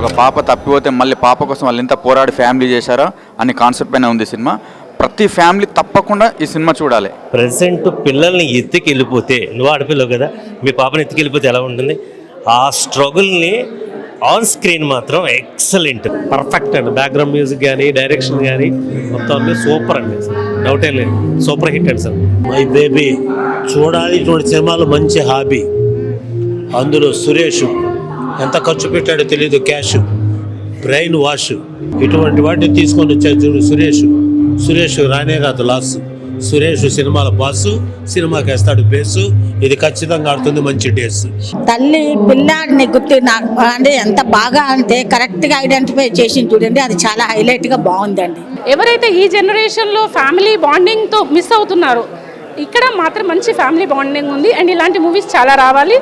ఒక పాప తప్పిపోతే మళ్ళీ పాప కోసం వాళ్ళు ఎంత పోరాడి ఫ్యామిలీ చేశారో అనే కాన్సెప్ట్ పైన ఉంది సినిమా. ప్రతి ఫ్యామిలీ తప్పకుండా ఈ సినిమా చూడాలి. ప్రజెంట్ పిల్లల్ని ఎత్తుకెళ్ళిపోతే, నువ్వు ఆడపిల్లవు కదా, మీ పాపని ఎత్తుకెళ్ళిపోతే ఎలా ఉంటుంది? ఆ స్ట్రగుల్ని ఆన్ స్క్రీన్ మాత్రం ఎక్సలెంట్, పర్ఫెక్ట్ అండి. బ్యాక్గ్రౌండ్ మ్యూజిక్ కానీ, డైరెక్షన్ కానీ మొత్తం అన్నీ సూపర్ అండి. డౌటే లేదు, సూపర్ హిట్ అండి సార్. మై బేబీ చూడాలి, ఇటువంటి సినిమాలు మంచి హాబీ. అందులో సురేష్ ఎంత ఖర్చు పెట్టాడో తెలియదు, క్యాష్, బ్రెయిన్ వాష్, ఇటువంటి వాటిని తీసుకొని వచ్చాడు చూడు సురేష్ రానే రాదు లాస్. సురేష్ సినిమాల బాసు, సినిమాకి వేస్తాడు బేసు. ఇది ఖచ్చితంగా ఆడుతుంది మంచి డేస్. తల్లి పిల్లాడిని గుర్తు అంటే ఎంత బాగా అంటే కరెక్ట్గా ఐడెంటిఫై చేసి చూడండి, అది చాలా హైలైట్గా బాగుందండి. ఎవరైతే ఈ జనరేషన్లో ఫ్యామిలీ బాండింగ్తో మిస్ అవుతున్నారో, ఇక్కడ మాత్రం మంచి ఫ్యామిలీ బాండింగ్ ఉంది. అండ్ ఇలాంటి మూవీస్ చాలా రావాలి.